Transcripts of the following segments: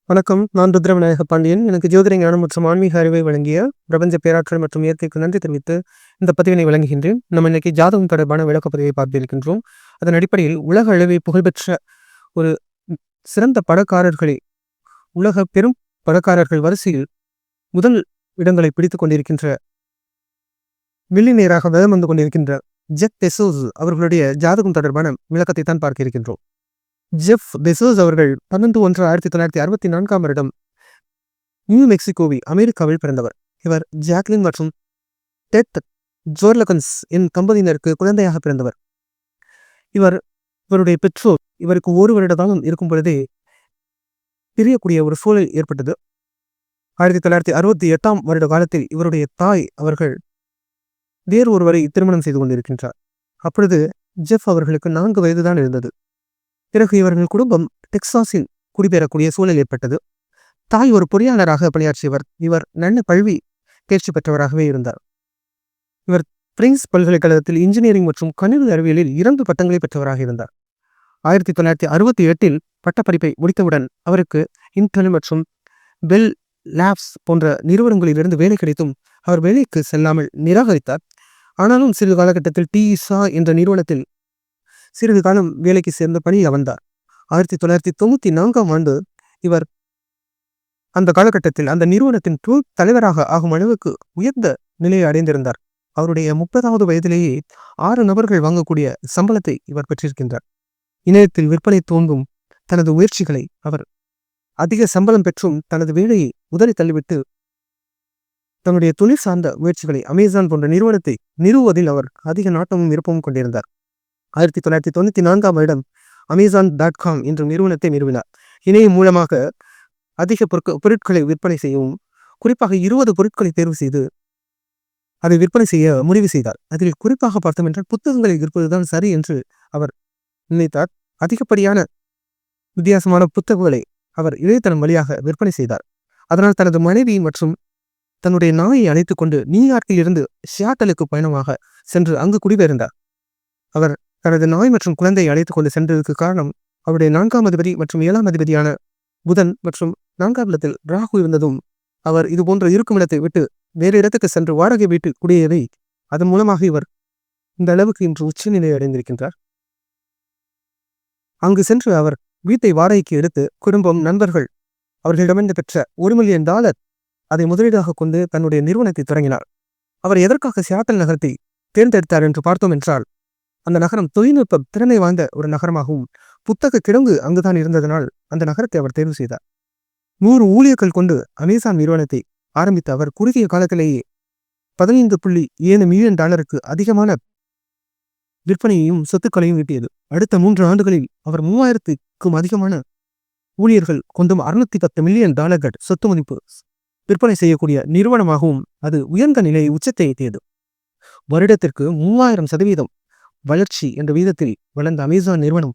வணக்கம். நான் ருத்ரவிநாயக பாண்டியன். எனக்கு ஜோதிட ஞானம் மற்றும் ஆன்மீக அறிவை வழங்கிய பிரபஞ்ச பேராற்றல் மற்றும் இயற்கைக்கு நன்றி தெரிவித்து இந்த பதிவினை வழங்குகின்றேன். நம்ம இன்னைக்கு ஜாதகம் தொடர்பான விளக்கப்பதிவை பார்த்திருக்கின்றோம். அதன் அடிப்படையில் உலக அளவில் புகழ்பெற்ற ஒரு சிறந்த படக்காரர்களை உலக பெரும் படக்காரர்கள் வரிசையில் முதல் இடங்களை பிடித்துக் கொண்டிருக்கின்ற மில்லினியராக வலம் வந்து கொண்டிருக்கின்ற ஜெஃப் பெசோஸ் அவர்களுடைய ஜாதகம் தொடர்பான விளக்கத்தை தான் பார்க்க இருக்கின்றோம். ஜெஃப் பெசோஸ் அவர்கள் 11/1/1964 வருடம் நியூ மெக்சிகோவி அமெரிக்காவில் பிறந்தவர். இவர் ஜாக்லின் மற்றும் டெட் ஜோர்லகன்ஸ் என் தம்பதியினருக்கு குழந்தையாக பிறந்தவர். இவருடைய பெற்றோர் இவருக்கு 1 வருட காலம் இருக்கும் பொழுதே பிரியக்கூடிய ஒரு சூழல் ஏற்பட்டது. 1968 வருட காலத்தில் இவருடைய தாய் அவர்கள் வேறு ஒருவரை திருமணம் செய்து கொண்டிருக்கின்றார். அப்பொழுது ஜெஃப் அவர்களுக்கு 4 வயதுதான் இருந்தது. பிறகு இவர்கள் குடும்பம் டெக்சாஸில் குடிபெறக்கூடிய சூழல் ஏற்பட்டது. தாய் ஒரு பொறியாளராக பணியாற்றியவர். இவர் நல்ல கல்வி தேர்ச்சி பெற்றவராகவே இருந்தார். இவர் பிரின்ஸ் பல்கலைக்கழகத்தில் இன்ஜினியரிங் மற்றும் கணினி அறிவியலில் 2 பட்டங்களை பெற்றவராக இருந்தார். 1968 பட்டப்படிப்பை முடித்தவுடன் அவருக்கு இன்டெல் மற்றும் பெல் லேப்ஸ் போன்ற நிறுவனங்களிலிருந்து வேலை கிடைத்தும் அவர் வேலைக்கு செல்லாமல் நிராகரித்தார். ஆனாலும் சிறிது காலகட்டத்தில் டிசா என்ற நிறுவனத்தில் சிறிது காலம் வேலைக்கு சேர்ந்த பணியில் வந்தார். 1994 இவர் அந்த காலகட்டத்தில் அந்த நிறுவனத்தின் தலைவராக ஆகும் அளவுக்கு உயர்ந்த நிலையை அடைந்திருந்தார். அவருடைய 30வது வயதிலேயே 6 நபர்கள் வாங்கக்கூடிய சம்பளத்தை இவர் பெற்றிருக்கின்றார். இணையத்தில் விற்பனை தோன்றும் தனது முயற்சிகளை அவர் அதிக சம்பளம் பெற்றும் தனது வேலையை உதறி தள்ளிவிட்டு தன்னுடைய தொழில் சார்ந்த முயற்சிகளை அமேசான் போன்ற நிறுவனத்தை நிறுவுவதில் அவர் அதிக நாட்டமும் விருப்பமும் கொண்டிருந்தார். 1994 வருடம் Amazon.com என்ற நிறுவனத்தை நிறுவினார். இணையம் மூலமாக அதிக பொருட்களை விற்பனை செய்யவும், குறிப்பாக 20 பொருட்களை தேர்வு செய்து அதை விற்பனை செய்ய முடிவு செய்தார். அதில் குறிப்பாக பார்த்தோம் என்றால் புத்தகங்களை விற்பதுதான் சரி என்று அவர் நினைத்தார். அதிகப்படியான வித்தியாசமான புத்தகங்களை அவர் இணையதளம் வழியாக விற்பனை செய்தார். அதனால் தனது மனைவி மற்றும் தன்னுடைய நாயை அழைத்துக் கொண்டு நியூயார்க்கில் இருந்து சியாட்டலுக்கு பயணமாக சென்று அங்கு குடிபெயர்ந்தார். அவர் தனது நாய் மற்றும் குழந்தையை அழைத்துக் கொண்டு சென்றதற்கு காரணம் அவருடைய 4ஆம் அதிபதி மற்றும் 7ஆம் அதிபதியான புதன் மற்றும் 4ஆம் இடத்தில் ராகு இருந்ததும் அவர் இது போன்ற இருக்கும் இடத்தை விட்டு வேறு இடத்துக்கு சென்று வாடகை வீட்டு குடியேறி அதன் மூலமாக இவர் இந்த அளவுக்கு இன்று உச்சநிலை அடைந்திருக்கின்றார். அங்கு சென்று அவர் வீட்டை வாடகைக்கு எடுத்து குடும்பம், நண்பர்கள் அவர்களிடமிருந்து பெற்ற $1 மில்லியன் அதை முதலீடாக கொண்டு தன்னுடைய நிறுவனத்தை தொடங்கினார். அவர் எதற்காக சியாட்டல் நகரத்தை தேர்ந்தெடுத்தார் என்று பார்த்தோம் என்றால், அந்த நகரம் தொழில்நுட்ப திறமை வாய்ந்த ஒரு நகரமாகவும் புத்தக கிடங்கு அங்குதான் இருந்ததனால் அந்த நகரத்தை அவர் தேர்வு செய்தார். 100 ஊழியர்கள் கொண்டு அமேசான் நிறுவனத்தை ஆரம்பித்த அவர் குறுகிய காலத்திலேயே $15.7 மில்லியன் அதிகமான விற்பனையையும் சொத்துக்களையும் ஈட்டியது. அடுத்த 3 ஆண்டுகளில் அவர் 3000க்கும் அதிகமான ஊழியர்கள் கொண்டும் $610 மில்லியன் சொத்து மதிப்பு விற்பனை செய்யக்கூடிய நிறுவனமாகவும் அது உயர்ந்த நிலையை உச்சத்தை எட்டியது. வருடத்திற்கு 3000% வளர்ச்சி என்ற வீதத்தில் வளர்ந்த அமேசான் நிறுவனம்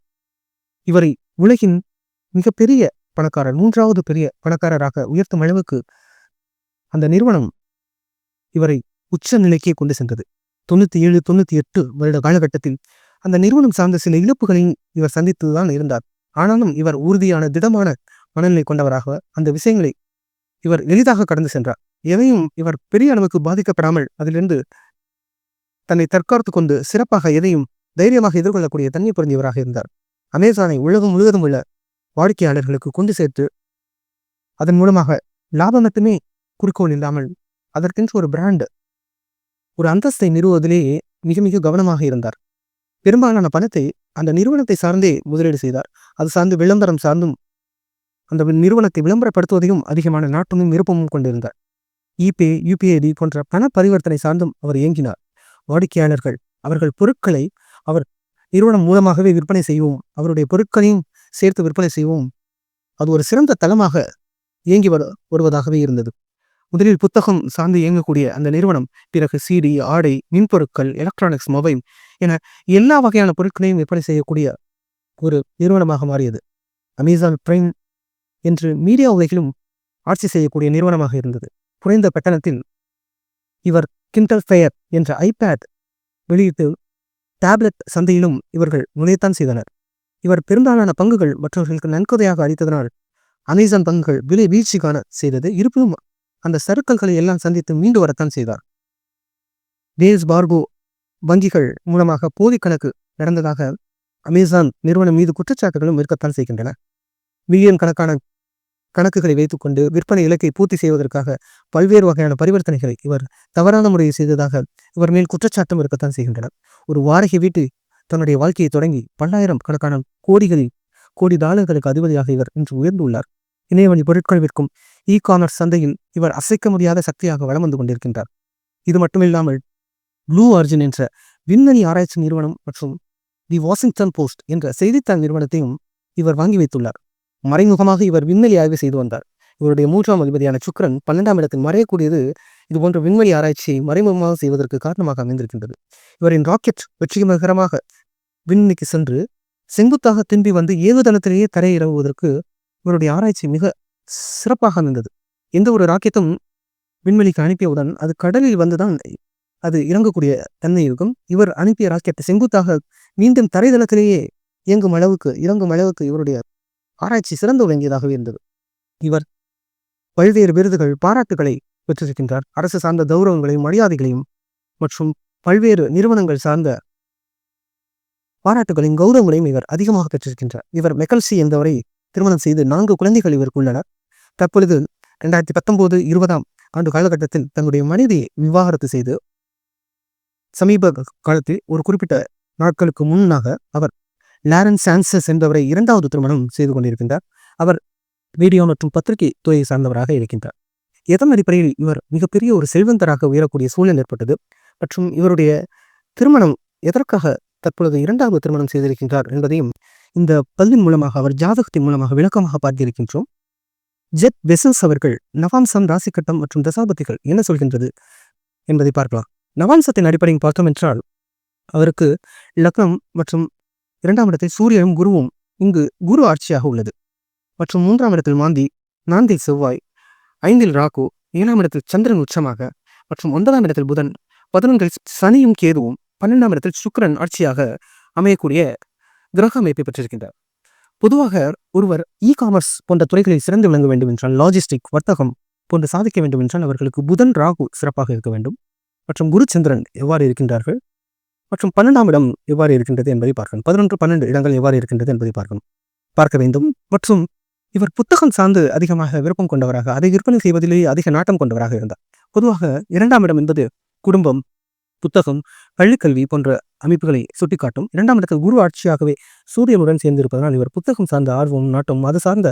இவரை உலகின் மிகப்பெரிய பணக்காரர், 3வது பெரிய பணக்காரராக உயர்த்தும் அளவுக்கு அந்த நிறுவனம் இவரை உச்ச நிலைக்கே கொண்டு சென்றது. 97-98 வருட காலகட்டத்தில் அந்த நிறுவனம் சார்ந்த சில இழப்புகளையும் இவர் சந்தித்துதான் இருந்தார். ஆனாலும் இவர் உறுதியான திடமான மனநிலை கொண்டவராக அந்த விஷயங்களை இவர் எளிதாக கடந்து சென்றார். எதையும் இவர் பெரிய அளவுக்கு பாதிக்கப்படாமல் அதிலிருந்து தன்னை தற்காத்து கொண்டு சிறப்பாக எதையும் தைரியமாக எதிர்கொள்ளக்கூடிய தன்மை புரிந்தவராக இருந்தார். அமேசானை உலகம் முழுவதும் உள்ள வாடிக்கையாளர்களுக்கு கொண்டு சேர்த்து அதன் மூலமாக லாபம் மட்டுமே குறிக்கோள் இல்லாமல் அதற்கென்று ஒரு பிராண்ட், ஒரு அந்தஸ்தை நிறுவுவதிலேயே மிக மிக கவனமாக இருந்தார். பெரும்பாலான பணத்தை அந்த நிறுவனத்தை சார்ந்தே முதலீடு செய்தார். அது சார்ந்து விளம்பரம் சார்ந்தும் அந்த நிறுவனத்தை விளம்பரப்படுத்துவதையும் அதிகமான நாட்டமும் விருப்பமும் கொண்டிருந்தார். இபே, UPID போன்ற பண பரிவர்த்தனை சார்ந்தும் அவர் இயங்கினார். வாடிக்கையாளர்கள் அவர்கள் பொருட்களை அவர் நிறுவனம் மூலமாகவே விற்பனை செய்வோம், அவருடைய பொருட்களையும் சேர்த்து விற்பனை செய்வோம், அது ஒரு சிறந்த தளமாக இயங்கி வருவதாகவே இருந்தது. முதலில் புத்தகம் சார்ந்து இயங்கக்கூடிய அந்த நிறுவனம் பிறகு CD, ஆடை, மின்பொருட்கள், எலக்ட்ரானிக்ஸ், மொபைல் என எல்லா வகையான பொருட்களையும் விற்பனை செய்யக்கூடிய ஒரு நிறுவனமாக மாறியது. அமேசான் பிரைம் என்று மீடியா உலகிலும் ஆட்சி செய்யக்கூடிய நிறுவனமாக இருந்தது. குறைந்த கட்டணத்தில் இவர் கிண்டல் ஃபயர் என்ற ஐபேட் வெளியிட்டு டேப்லெட் சந்தையிலும் இவர்கள் நுழையத்தான் செய்தனர். இவர் பெரும்பாலான பங்குகள் மற்றவர்களுக்கு நன்கொதையாக அளித்ததனால் அமேசான் பங்குகள் விலை வீழ்ச்சிக்கான செய்தது. இருப்பினும் அந்த சறுக்கல்களை எல்லாம் சந்தித்து மீண்டு வரத்தான் செய்தார். வேல்ஸ் பார்கோ வங்கிகள் மூலமாக போலி கணக்கு நடந்ததாக அமேசான் நிறுவனம் மீது குற்றச்சாட்டுகளும் இருக்கத்தான் செய்கின்றன. மில்லியன் கணக்கான கணக்குகளை வைத்துக்கொண்டு விற்பனை இலக்கை பூர்த்தி செய்வதற்காக பல்வேறு வகையான பரிவர்த்தனைகளை இவர் தவறான முறையில் செய்ததாக இவர் மேல் குற்றச்சாட்டும் இருக்கத்தான் செய்கின்றன. ஒரு வாடகை வீட்டு தன்னுடைய வாழ்க்கையை தொடங்கி பல்லாயிரம் கணக்கான கோடி டாலர்களுக்கு அதிபதியாக இவர் இன்று உயர்ந்துள்ளார். இணையவழி பொருட்கள் விற்கும் காமர்ஸ் சந்தையில் இவர் அசைக்க முடியாத சக்தியாக வலம் வந்து கொண்டிருக்கின்றார். இது மட்டுமில்லாமல் ப்ளூ ஆரிஜின் என்ற விண்வெளி ஆராய்ச்சி நிறுவனம் மற்றும் தி வாஷிங்டன் போஸ்ட் என்ற செய்தித்தாள் நிறுவனத்தையும் இவர் வாங்கி வைத்துள்ளார். மறைமுகமாக இவர் விண்வெளி ஆய்வு செய்து வந்தார். இவருடைய 3ஆம் அதிபதியான சுக்கிரன் 12ஆம் இடத்தில் மறையக்கூடியது இதுபோன்ற விண்வெளி ஆராய்ச்சியை மறைமுகமாக செய்வதற்கு காரணமாக அமைந்திருக்கின்றது. இவரின் ராக்கெட் வெற்றிகரமாக விண்வெளிக்கு சென்று செங்குத்தாக திரும்பி வந்து ஏவுதளத்திலேயே தரையிறங்குவதற்கு இவருடைய ஆராய்ச்சி மிக சிறப்பாக அமைந்தது. எந்த ஒரு ராக்கெட்டும் விண்வெளிக்கு அனுப்பியவுடன் அது கடலில் வந்துதான் அது இறங்கக்கூடிய தன்மை இருக்கும். இவர் அனுப்பிய ராக்கெட் செங்குத்தாக மீண்டும் தரைதளத்திலேயே இறங்கும் அளவுக்கு இவருடைய ஆராய்ச்சி சிறந்து விளங்கியதாகவே இருந்தது. இவர் பல்வேறு விருதுகள், பாராட்டுகளை பெற்றிருக்கின்றார். அரசு சார்ந்த கௌரவங்களையும் மரியாதைகளையும் மற்றும் பல்வேறு நிறுவனங்கள் சார்ந்த பாராட்டுகளையும் கௌரவங்களையும் இவர் அதிகமாக பெற்றிருக்கின்றார். இவர் மெக்கல்சி என்பவரை திருமணம் செய்து 4 குழந்தைகள் இவருக்கு உள்ளனர். தற்பொழுது 2019-20ஆம் ஆண்டு காலகட்டத்தில் தன்னுடைய மனைவியை விவாகரத்து செய்து சமீப காலத்தில் ஒரு குறிப்பிட்ட நாட்களுக்கு முன்னாக அவர் லாரன்ஸ் சான்சஸ் என்பவரை 2வது திருமணம் செய்து கொண்டிருக்கின்றார். அவர் வீடியோ மற்றும் பத்திரிகை துறையை சார்ந்தவராக இருக்கின்றார். எதன் அடிப்படையில் இவர் மிகப்பெரிய ஒரு செல்வந்தராக உயரக்கூடிய சூழல் ஏற்பட்டது மற்றும் இவருடைய திருமணம் எதற்காக தற்பொழுது 2வது திருமணம் செய்திருக்கின்றார் என்பதையும் இந்த பதிவின் மூலமாக அவர் ஜாதகத்தின் மூலமாக விளக்கமாக பார்த்திருக்கின்றோம். ஜெஃப் பெசோஸ் அவர்கள் நவாம்சம், ராசிக்கட்டம் மற்றும் தசாபதிகள் என்ன சொல்கின்றது என்பதை பார்க்கலாம். நவாம்சத்தின் அடிப்படையில் பார்த்தோம் என்றால் அவருக்கு லக்னம் மற்றும் 2ஆம் இடத்தில் சூரியனும் குருவும் இங்கு குரு ஆட்சியாக உள்ளது மற்றும் 3ஆம் இடத்தில் மாந்தி, 4இல் செவ்வாய், 5இல் ராகு, 7ஆம் இடத்தில் சந்திரன் உச்சமாக மற்றும் 9ஆம் இடத்தில் புதன், 11இல் சனியும் கேதுவும், 12ஆம் இடத்தில் சுக்கிரன் ஆட்சியாக அமையக்கூடிய கிரக அமைப்பை பெற்றிருக்கின்றார். பொதுவாக ஒருவர் காமர்ஸ் போன்ற துறைகளில் சிறந்து விளங்க வேண்டும் என்றால், லாஜிஸ்டிக், வர்த்தகம் போன்று சாதிக்க வேண்டும் என்றால் அவர்களுக்கு புதன், ராகு சிறப்பாக இருக்க வேண்டும் மற்றும் குரு, சந்திரன் எவ்வாறு இருக்கின்றார்கள் மற்றும் 12ஆம் இடம் எவ்வாறு இருக்கின்றது என்பதை பார்க்கணும். 11, 12 இடங்கள் எவ்வாறு இருக்கின்றது என்பதை பார்க்க வேண்டும். மற்றும் இவர் புத்தகம் சார்ந்து அதிகமாக விருப்பம் கொண்டவராக, அதை விற்பனை செய்வதிலேயே அதிக நாட்டம் கொண்டவராக இருந்தார். பொதுவாக 2ஆம் இடம் என்பது குடும்பம், புத்தகம், பள்ளிக்கல்வி போன்ற அமைப்புகளை சுட்டிக்காட்டும். 2ஆம் இடத்தில் குரு ஆட்சியாகவே சூரியனுடன் சேர்ந்திருப்பதனால் இவர் புத்தகம் சார்ந்த ஆர்வம், நாட்டம், அது சார்ந்த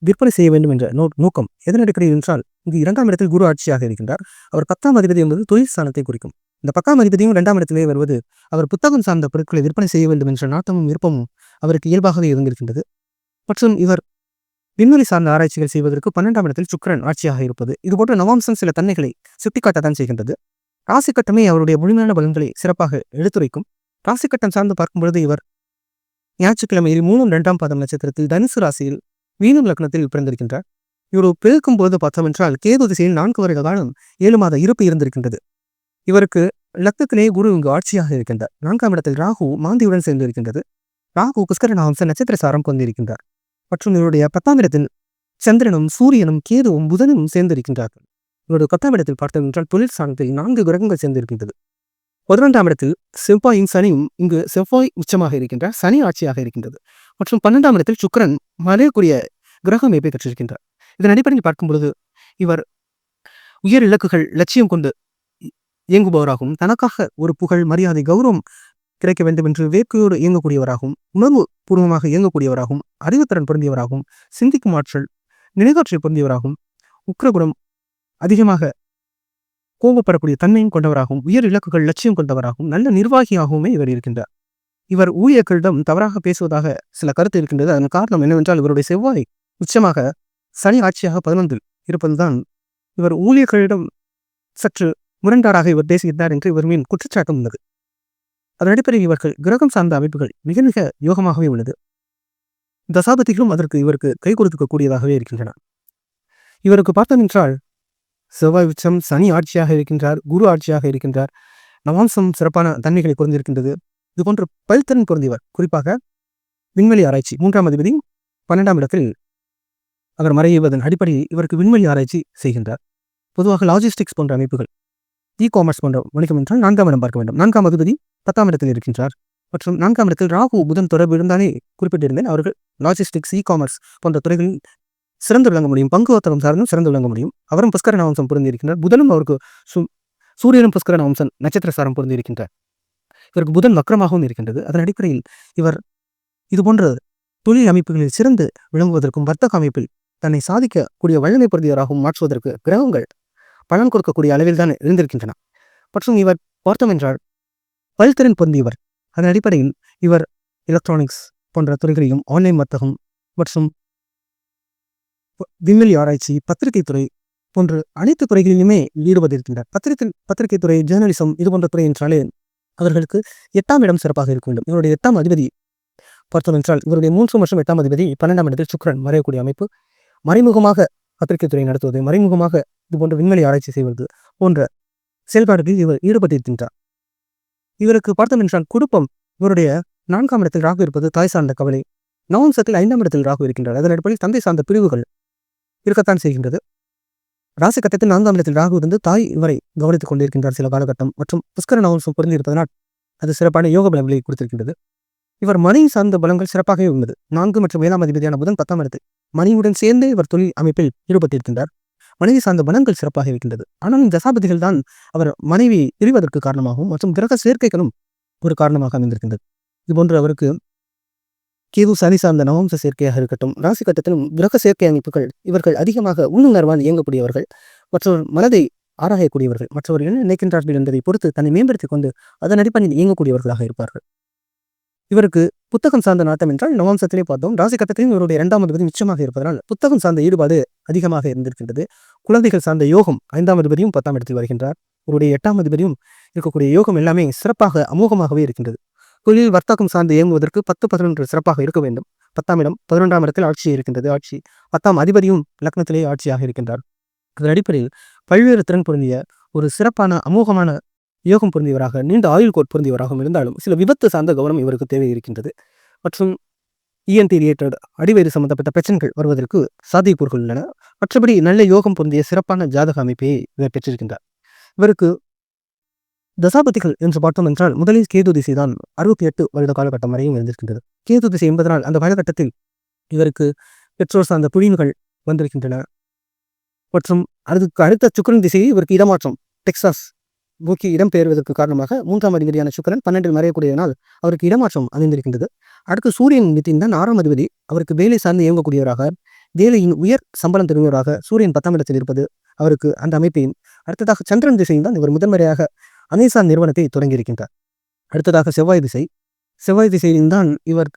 விற்பனை செய்ய வேண்டும் என்ற நோக்கம் எதன் அடிப்படையில் என்றால், இங்கு 2ஆம் இடத்தில் குரு ஆட்சியாக இருக்கின்றார். அவர் 10ஆம் அதிபதி என்பது தொழில் ஸ்தானத்தை குறிக்கும். இந்த 10ஆம் அதிபதியும் 2ஆம் இடத்திலே வருவது அவர் புத்தகம் சார்ந்த பொருட்களை விற்பனை செய்ய வேண்டும் என்ற நாட்டமும் விருப்பமும் அவருக்கு இயல்பாகவே இருந்திருக்கின்றது. மற்றும் இவர் விண்வெளி சார்ந்த ஆராய்ச்சிகள் செய்வதற்கு 12ஆம் இடத்தில் சுக்கிரன் ஆட்சியாக இருப்பது இதுபோன்ற நவாம்சம் சில தன்மைகளை சுட்டிக்காட்டத்தான் செய்கின்றது. ராசிக்கட்டமே அவருடைய முழுமையான பலன்களை சிறப்பாக எடுத்துரைக்கும். ராசிக்கட்டம் சார்ந்து பார்க்கும்பொழுது இவர் ஞாயிற்றுக்கிழமையில் 3, 2ஆம் பாதம் நட்சத்திரத்தில் தனுசு ராசியில் மீனம் லக்னத்தில் பிறந்திருக்கின்றார். இவர் பிறக்கும் போது பார்த்தோம் என்றால் கேது திசையில் 4 வருட காலம் 7 மாத இருப்பு இருந்திருக்கின்றது. இவருக்கு லக்னத்திலே குரு இங்கு ஆட்சியாக இருக்கின்றார். 4ஆம் இடத்தில் ராகு மாந்தியுடன் சேர்ந்து இருக்கின்றது. ராகு புஷ்கரநாமச நட்சத்திர சாரம் கொண்டிருக்கின்றார். மற்றும் இவருடைய 10ஆம் இடத்தில் சந்திரனும் சூரியனும் கேதுவும் புதனும் சேர்ந்திருக்கின்றார்கள். இவருடைய 10ஆம் இடத்தில் பார்த்தோம் என்றால் தொழில் ஸ்தானத்தில் 4 கிரகங்கள் சேர்ந்திருக்கின்றது. 11ஆம் இடத்தில் செவ்வாயும் சனியும் இங்கு செவ்வாய் உச்சமாக இருக்கின்றார், சனி ஆட்சியாக இருக்கின்றது. மற்றும் 12ஆம் இடத்தில் சுக்கிரன் மறையக்கூடிய கிரக அமைப்பை பெற்றிருக்கின்றார். இதன் அடிப்படையில் பார்க்கும் பொழுது இவர் உயர் இலக்குகள் லட்சியம் கொண்டு இயங்குபவராகவும், தனக்காக ஒரு புகழ், மரியாதை, கௌரவம் கிடைக்க வேண்டும் என்று வேட்கையோடு இயங்கக்கூடியவராகவும், உணர்வு பூர்வமாக இயங்கக்கூடியவராகவும், அறிவுத்திறன் பொருந்தியவராகவும், சிந்திக்கும் ஆற்றல், நினைவாற்றல் பொருந்தியவராகவும், உக்கிரகுணம் அதிகமாக கோபப்படக்கூடிய தன்மையும் கொண்டவராகவும், உயர் இலக்குகள் லட்சியம் கொண்டவராகவும், நல்ல நிர்வாகியாகவுமே இவர் இருக்கின்றார். இவர் ஊழியர்களிடம் தவறாக பேசுவதாக சில கருத்து இருக்கின்றது. அதன் காரணம் என்னவென்றால் இவருடைய செவ்வாய் உச்சமாக சனி ஆட்சியாக 11இல் இருப்பதுதான் இவர் ஊழியர்களிடம் சற்று முரண்பாடாக இவர் பேசுகிறார் என்று இவர் மீன் குற்றச்சாட்டும் உள்ளது. அதன் அடிப்படையில் இவர்கள் கிரகம் சார்ந்த அமைப்புகள் மிக மிக யோகமாகவே உள்ளது. தசாபதிகளும் அதற்கு இவருக்கு கை கொடுக்கக்கூடியதாகவே இருக்கின்றன. இவருக்கு பார்த்தோம் என்றால் செவ்வாய் உச்சம், சனி ஆட்சியாக இருக்கின்றார், குரு ஆட்சியாக இருக்கின்றார், நவாம்சம் சிறப்பான தன்மைகளை பொருந்திருக்கின்றது. இது போன்ற பல்திறன் பொருந்தியவர். குறிப்பாக விண்வெளி ஆராய்ச்சி 3ஆம் அதிபதி 12ஆம் இடத்தில் அவர் மறைவதன் அடிப்படையில் இவருக்கு விண்வெளி ஆராய்ச்சி செய்கின்றார். பொதுவாக லாஜிஸ்டிக்ஸ் போன்ற அமைப்புகள், காமர்ஸ் போன்ற வணிகம் என்றால் 4ஆம் இடம் பார்க்க வேண்டும். 4ஆம் அதிபதி 10ஆம் இடத்தில் இருக்கின்றார். மற்றும் 4ஆம் இடத்தில் ராகு புதன் தொடர்பு இருந்தாலே குறிப்பிட்டிருந்தேன். அவர்கள் லாஜிஸ்டிக்ஸ், காமர்ஸ் போன்ற துறைகளில் சிறந்து விளங்க முடியும். பங்கு வர்த்தகம் சார்ந்தும் சிறந்து விளங்க முடியும். அவரும் புஷ்கர நவம்சம் பொருந்தி இருக்கின்றார். புதனும் அவருக்கு சூரியனும் புஷ்கர நவம்சம் நட்சத்திர சாரம் பொருந்தி இருக்கின்றார். இவருக்கு புதன் வக்ரமாகவும் இருக்கின்றது. அதன் அடிப்படையில் இவர் இதுபோன்ற தொழில் அமைப்புகளில் சிறந்து விளங்குவதற்கும் வர்த்தக அமைப்பில் தன்னை சாதிக்கக்கூடிய வல்லமை பொருந்தியவராகவும் மாற்றுவதற்கு கிரகங்கள் பலன் கொடுக்கக்கூடிய அளவில் தான் இருந்திருக்கின்றன. மற்றும் இவர் பார்த்தோம் என்றால் பல்திறன் பொருந்தியவர். அதன் அடிப்படையில் இவர் எலக்ட்ரானிக்ஸ் போன்ற துறைகளையும், ஆன்லைன் வர்த்தகம் மற்றும் விண்வெளி ஆராய்ச்சி, பத்திரிகை துறை போன்ற அனைத்து துறைகளிலுமே ஈடுபட்டிருக்கின்றார். பத்திரிகை துறை, ஜேர்னலிசம் இது போன்ற துறை என்றாலே அவர்களுக்கு 8ஆம் இடம் சிறப்பாக இருக்க வேண்டும். இவருடைய 8ஆம் அதிபதி பார்த்தோம் என்றால் இவருடைய 3 மற்றும் 8ஆம் அதிபதி 12ஆம் இடத்தில் சுக்கிரன் மறையக்கூடிய அமைப்பு. மறைமுகமாக பத்திரிகை துறை நடத்துவது, மறைமுகமாக இது போன்ற விண்வெளி ஆராய்ச்சி செய்வது போன்ற செயல்பாடுகளில் இவர் ஈடுபட்டிருக்கின்றார். இவருக்கு பார்த்தோம் என்றால் குடும்பம், இவருடைய 4ஆம் இடத்தில் ராகு இருப்பது தாய் சார்ந்த கவலை. நவம்சத்தில் 5ஆம் இடத்தில் ராகு இருக்கின்றார். அதன் அடிப்படையில் தந்தை சார்ந்த பிரிவுகள் இருக்கத்தான் செய்கின்றது. ராசி கட்டத்தில் 4ஆம் இடத்தில் ராகு இருந்து தாய் இவரை கவனித்துக் கொண்டிருக்கின்றார் சில காலகட்டம். மற்றும் புஷ்கர நவம்சம் பொருந்தி இருப்பதனால் அது சிறப்பான யோக பலங்களை கொடுத்திருக்கின்றது. இவர் மணி சார்ந்த பலங்கள் சிறப்பாகவே உள்ளது. 4 மற்றும் 7ஆம் அதிபதியான புதன் 10ஆம் இடத்தில் மணியுடன் சேர்ந்தே இவர் தொழில் அமைப்பில் ஈடுபட்டிருக்கின்றார். மனைவி சார்ந்த பலங்கள் சிறப்பாக இருக்கின்றது. ஆனால் இந்த தசாபதிகள் தான் அவர் மனைவி பிரிவதற்கு காரணமாகவும் மற்றும் கிரக சேர்க்கைகளும் ஒரு காரணமாக அமைந்திருக்கின்றது. இதுபோன்று அவருக்கு கேது சனி சார்ந்த நவம்ச சேர்க்கையாக இருக்கட்டும், ராசி கட்டத்திலும் கிரக சேர்க்கை அமைப்புகள் இவர்கள் அதிகமாக உள்ளுணர்வால் இயங்கக்கூடியவர்கள், மற்றொரு மனதை ஆராயக்கூடியவர்கள், மற்றவர்கள் என்ன நினைக்கின்றார்கள் என்பதை பொறுத்து தன்னை மேம்படுத்திக் கொண்டு அதன் அடிப்படையில் இயங்கக்கூடியவர்களாக இருப்பார்கள். இவருக்கு புத்தகம் சார்ந்த நாட்டம் என்றால் நவம்சத்திலே பார்த்தோம். ராசி கட்டத்திலும் இவருடைய 2ஆம் அதிபதி மிச்சமாக இருப்பதனால் புத்தகம் சார்ந்த ஈடுபாடு அதிகமாக இருந்திருக்கின்றது. குழந்தைகள் சார்ந்த யோகம் 5ஆம் அதிபதியும் 10ஆம் இடத்தில் வருகின்றார். இவருடைய 8ஆம் அதிபதியும் இருக்கக்கூடிய யோகம் எல்லாமே சிறப்பாக அமோகமாகவே இருக்கின்றது. தொழில் வர்த்தகம் சார்ந்து இயங்குவதற்கு 10, 11 சிறப்பாக இருக்க வேண்டும். 10ஆம் இடம் 11ஆம் இடத்தில் ஆட்சி இருக்கின்றது. ஆட்சி 10ஆம் அதிபதியும் லக்னத்திலே ஆட்சியாக இருக்கின்றார். அதன் அடிப்படையில் பல்வேறு திறன் பொருந்திய ஒரு சிறப்பான அமோகமான யோகம் பொருந்தியவராக, நீண்ட ஆயுள் கோட் பொருந்தியவராகவும் இருந்தாலும் சில விபத்து சார்ந்த கவனம் இவருக்கு தேவை இருக்கின்றது. மற்றும் இஎன்டி ரிலேட்டட் அடிவயிறு சம்பந்தப்பட்ட பிரச்சனைகள் வருவதற்கு சாத்தியக்கூறுகள் உள்ளன. மற்றபடி நல்ல யோகம் பொருந்திய சிறப்பான ஜாதக அமைப்பை இவர் பெற்றிருக்கின்றார். இவருக்கு தசாபதிகள் என்று பார்த்தோம் என்றால் முதலில் கேது திசை தான் 68 வருட காலகட்டம் வரையும் இருந்திருக்கின்றது. கேது திசை என்பதனால் அந்த காலகட்டத்தில் இவருக்கு பெற்றோர் சார்ந்த பிரிவுகள் வந்திருக்கின்றன. மற்றும் அதுக்கு அடுத்த சுக்கிரன் திசையை இவருக்கு இடமாற்றம் டெக்சாஸ் நோக்கி இடம்பெயர்வதற்கு காரணமாக 3ஆம் அதிபதியான சுக்கிரன் 12இல் மறையக்கூடியதனால் அவருக்கு இடமாற்றம் அமைந்திருக்கின்றது. அடுத்து சூரியன் நித்தின் தான் 6ஆம் அதிபதி அவருக்கு வேலை சார்ந்து இயங்கக்கூடியவராக, வேலையின் உயர் சம்பளம் தருவராக சூரியன் 10ஆம் இடத்தில் இருப்பது அவருக்கு அந்த அமைப்பையும், அடுத்ததாக சந்திரன் திசையும் தான் இவர் முதன்முறையாக அமேசான் நிறுவனத்தை தொடங்கியிருக்கின்றார். அடுத்ததாக செவ்வாய் திசை, செவ்வாய் திசையில் தான் இவர்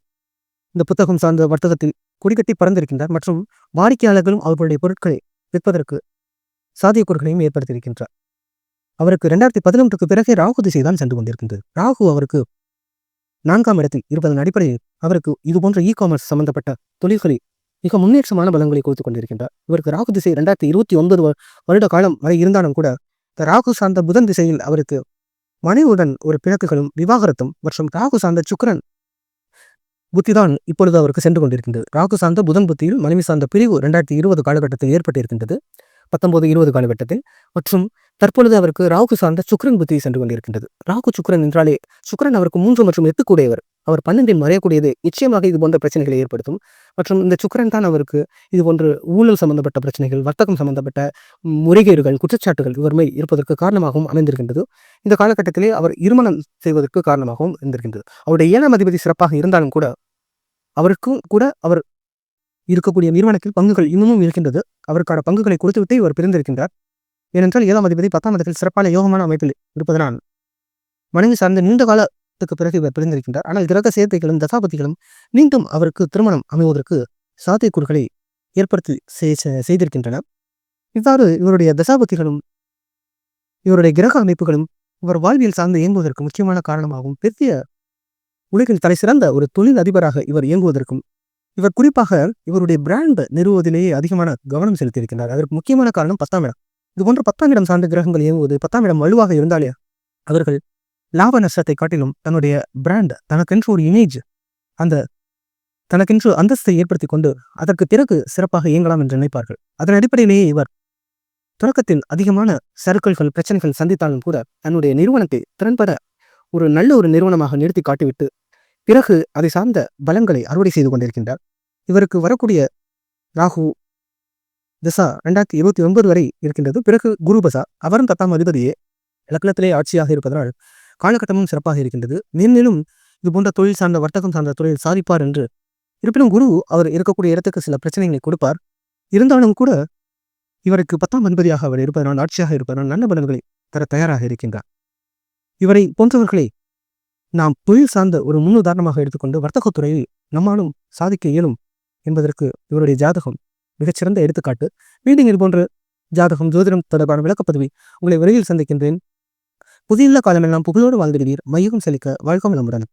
இந்த புத்தகம் சார்ந்த வர்த்தகத்தில் கொடிக்கட்டி பறந்திருக்கின்றார். மற்றும் வாடிக்கையாளர்களும் அவர்களுடைய பொருட்களை விற்பதற்கு சாத்தியக்கூறுகளையும் ஏற்படுத்தியிருக்கின்றார். அவருக்கு 2011க்கு பிறகே ராகு திசை தான் சென்று கொண்டிருக்கின்றது. ராகு அவருக்கு 4ஆம் இடத்தில் இருப்பதன் அடிப்படையில் அவருக்கு இதுபோன்ற காமர்ஸ் சம்பந்தப்பட்ட தொழில்களில் மிக முன்னேற்றமான பலங்களை கொடுத்து கொண்டிருக்கின்றார். இவருக்கு ராகு திசை 2029 வருட காலம் வரை இருந்தாலும் கூட ராகு சார்ந்த புதன் திசையில் அவருக்கு மனைவியுடன் ஒரு பிணக்குகளும் விவாகரத்தும் மற்றும் ராகு சார்ந்த சுக்கிரன் புத்தி தான் இப்பொழுது அவருக்கு சென்று கொண்டிருக்கின்றது. ராகு சார்ந்த புதன் புத்தியில் மனைவி சார்ந்த பிரிவு 2020 காலகட்டத்தில் ஏற்பட்டிருக்கின்றது, 19-20 காலகட்டத்தில். மற்றும் தற்பொழுது அவருக்கு ராகு சார்ந்த சுக்கிரன் புத்தி சென்று கொண்டிருக்கின்றது. ராகு சுக்கிரன் என்றாலே சுக்கிரன் அவருக்கு 3 மற்றும் 8 கூடையவர். அவர் 12இல் மறையக்கூடியது நிச்சயமாக இது போன்ற பிரச்சனைகளை ஏற்படுத்தும். மற்றும் இந்த சுக்கிரன் தான் அவருக்கு இது போன்ற ஊழல் சம்பந்தப்பட்ட பிரச்சனைகள், வர்த்தகம் சம்பந்தப்பட்ட முறைகேடுகள், குற்றச்சாட்டுகள் இவர்மை இருப்பதற்கு காரணமாகவும் அமைந்திருக்கின்றது. இந்த காலகட்டத்திலே அவர் இருமணம் செய்வதற்கு காரணமாகவும் இருந்திருக்கின்றது. அவருடைய 7ஆம் அதிபதி சிறப்பாக இருந்தாலும் கூட அவருக்கும் கூட அவர் இருக்கக்கூடிய நிறுவனத்தில் பங்குகள் இன்னமும் இருக்கின்றது. அவருக்கான பங்குகளை கொடுத்துவிட்டு இவர் பிரிந்திருக்கின்றார். ஏனென்றால் 7ஆம் அதிபதி 10ஆம் இடத்தில் சிறப்பான யோகமான அமைப்பில் இருப்பதனால் மனைவி சார்ந்த நீண்ட காலத்துக்கு பிறகு இவர் பிரிந்திருக்கின்றார். ஆனால் கிரக சேர்க்கைகளும் தசாபதிகளும் மீண்டும் அவருக்கு திருமணம் அமைவதற்கு சாத்தியக்கூறுகளை ஏற்படுத்தி செய்திருக்கின்றன. இவ்வாறு இவருடைய தசாபதிகளும் இவருடைய கிரக அமைப்புகளும் இவர் வாழ்வியல் சார்ந்து இயங்குவதற்கு முக்கியமான காரணமாகவும், பெரிய உலகில் தலை சிறந்த ஒரு தொழில் அதிபராக இவர் இயங்குவதற்கும், இவர் குறிப்பாக இவருடைய பிராண்ட் நிறுவுவதிலேயே அதிகமான கவனம் செலுத்தியிருக்கிறார். அதற்கு முக்கியமான காரணம் 10ஆம் இடம். இது போன்ற 10ஆம் இடம் சார்ந்த கிரகங்கள் இயங்குவது, 10ஆம் இடம் வலுவாக இருந்தாலே அவர்கள் லாப நஷ்டத்தை காட்டிலும் தன்னுடைய பிராண்ட், தனக்கென்று ஒரு இமேஜ், அந்த தனக்கென்று அந்தஸ்தை ஏற்படுத்தி கொண்டு அதற்கு பிறகு சிறப்பாக இயங்கலாம் என்று நினைப்பார்கள். அதன் அடிப்படையிலேயே இவர் தொடக்கத்தில் அதிகமான சறுக்கல்கள் பிரச்சனைகள் சந்தித்தாலும் கூட தன்னுடைய நிறுவனத்தை திறன்பட ஒரு நல்ல ஒரு நிறுவனமாக நிறுத்தி காட்டிவிட்டு பிறகு அதை சார்ந்த பலன்களை அறுவடை செய்து கொண்டிருக்கின்றார். இவருக்கு வரக்கூடிய ராகு தசா 2029 வரை இருக்கின்றது. பிறகு குரு பசா, அவரும் 10ஆம் அதிபதியே லக்னத்திலே ஆட்சியாக இருப்பதனால் காலகட்டமும் சிறப்பாக இருக்கின்றது. மேலும் இது போன்ற தொழில் சார்ந்த வர்த்தகம் சார்ந்த தொழில் சாதிப்பார் என்று. இருப்பினும் குரு அவர் இருக்கக்கூடிய இடத்துக்கு சில பிரச்சனைகளை கொடுப்பார். இருந்தாலும் கூட இவருக்கு 10ஆம் அதிபதியாக அவர் இருப்பதனால் ஆட்சியாக இருப்பதனால் நல்ல பலன்களை தர தயாராக இருக்கின்றார். இவரை போன்றவர்களை நாம் தொழில் சார்ந்த ஒரு முன்னுதாரணமாக எடுத்துக்கொண்டு வர்த்தகத்துறையில் நம்மாலும் சாதிக்க இயலும் என்பதற்கு இவருடைய ஜாதகம் மிகச்சிறந்த எடுத்துக்காட்டு. மீண்டும் இது போன்ற ஜாதகம் ஜோதிடம் தொடர்பான விளக்கப்பதிவை உங்களை விரைவில் சந்திக்கின்றேன். புதியுள்ள காலமெல்லாம் புகழோடு வாழ்ந்திடுவீர். மையகம் செழிக்க வாழ்க்கை வளமுடன்.